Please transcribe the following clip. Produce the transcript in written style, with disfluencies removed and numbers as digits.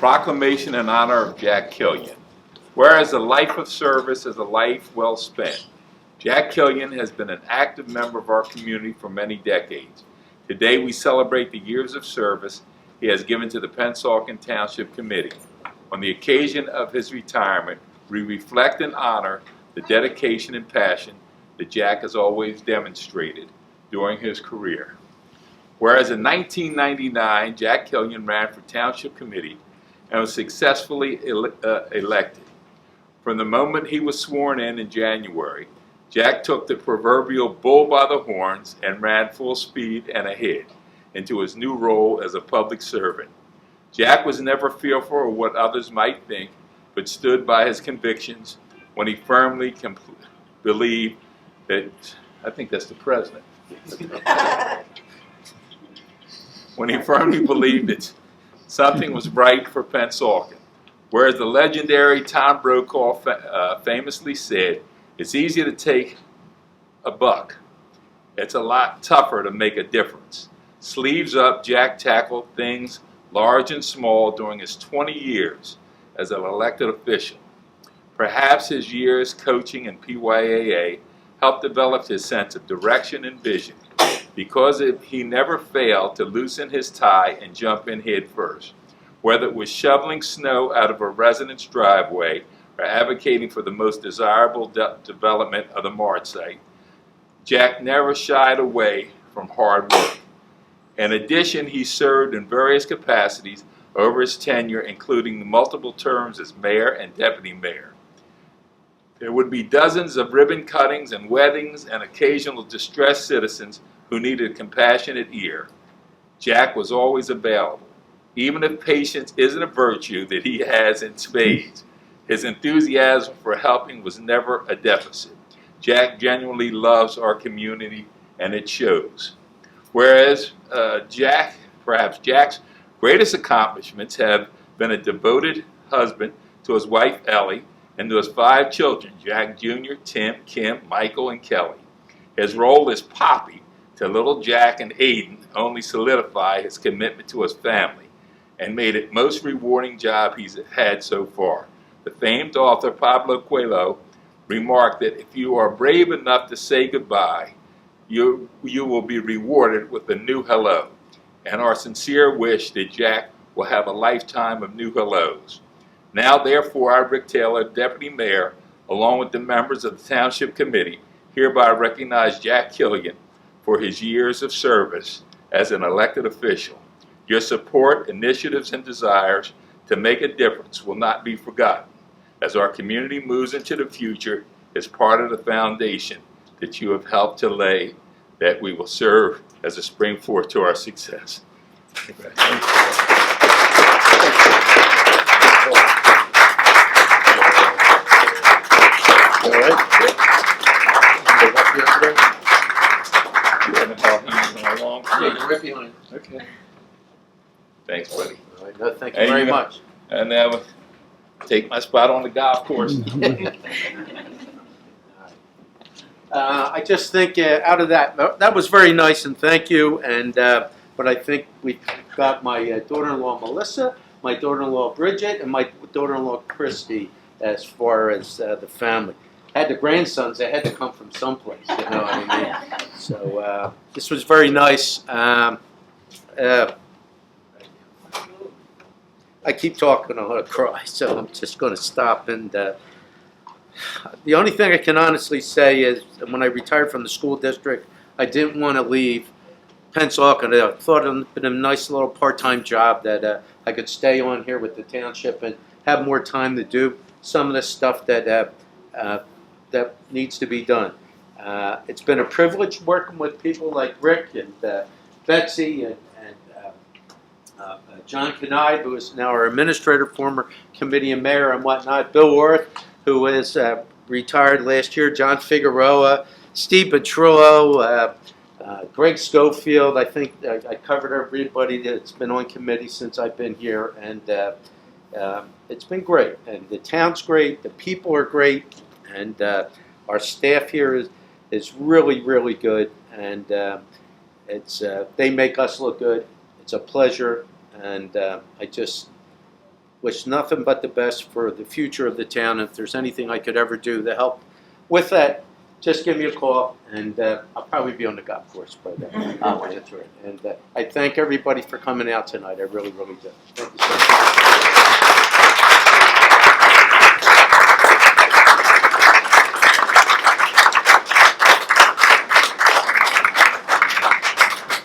Proclamation in honor of Jack Killion. Whereas a life of service is a life well spent, Jack Killion has been an active member of our community for many decades. Today we celebrate the years of service he has given to the Pennsauken Township Committee. On the occasion of his retirement, we reflect and honor the dedication and passion that Jack has always demonstrated during his career. Whereas in 1999, Jack Killion ran for Township Committee and was successfully elected. From the moment he was sworn in January, Jack took the proverbial bull by the horns and ran full speed and ahead into his new role as a public servant. Jack was never fearful of what others might think, but stood by his convictions when he firmly believed that, I think that's the president, when he firmly believed that something was right for Pennsauken. Whereas the legendary Tom Brokaw famously said, "It's easy to take a buck. It's a lot tougher to make a difference." Sleeves up, Jack tackled things large and small during his 20 years as an elected official. Perhaps his years coaching in PYAA helped develop his sense of direction and vision, because he never failed to loosen his tie and jump in head first. Whether it was shoveling snow out of a resident's driveway or advocating for the most desirable development of the Mart site, Jack never shied away from hard work. In addition, he served in various capacities over his tenure, including multiple terms as mayor and deputy mayor. There would be dozens of ribbon cuttings and weddings and occasional distressed citizens who needed a compassionate ear. Jack was always available. Even if patience isn't a virtue that he has in spades, his enthusiasm for helping was never a deficit. Jack genuinely loves our community, and it shows. Whereas perhaps Jack's greatest accomplishments have been a devoted husband to his wife Ellie and to his 5 children, Jack Jr., Tim, Kim, Michael, and Kelly. His role as Poppy to little Jack and Aiden only solidified his commitment to his family and made it most rewarding job he's had so far. The famed author Pablo Coelho remarked that if you are brave enough to say goodbye, you will be rewarded with a new hello. And our sincere wish that Jack will have a lifetime of new hellos. Now, therefore, I, Rick Taylor, Deputy Mayor, along with the members of the Township Committee, hereby recognize Jack Killion for his years of service as an elected official. Your support, initiatives, and desires to make a difference will not be forgotten as our community moves into the future as part of the foundation that you have helped to lay, that we will serve as a springboard to our success. All right. You haven't held hands in a long time. Yeah, you're right behind. Okay. Thanks, buddy. All right. No, thank you very much. And now take my spot on the golf course. I just think out of that was very nice, and thank you. And but I think we got my daughter-in-law Melissa, my daughter-in-law Bridget, and my daughter-in-law Christy as far as the family. Had the grandsons, they had to come from someplace, you know what I mean? So this was very nice. I keep talking, I'm going to cry, so I'm just going to stop. And the only thing I can honestly say is when I retired from the school district, I didn't want to leave Pennsauken. I thought it would have been a nice little part-time job that I could stay on here with the township and have more time to do some of the stuff that that needs to be done. It's been a privilege working with people like Rick and Betsy and John Knibe, who is now our administrator, former committee and mayor and whatnot, Bill Orth, who is retired last year, John Figueroa, Steve Petrillo, Greg Schofield. I think I covered everybody that's been on committee since I've been here, and it's been great. And the town's great, the people are great, and our staff here is really, really good, and they make us look good. It's a pleasure, and I just Wish nothing but the best for the future of the town. If there's anything I could ever do to help with that, just give me a call, and I'll probably be on the golf course by then. I'll answer it. And I thank everybody for coming out tonight. I really, really do. Thank you.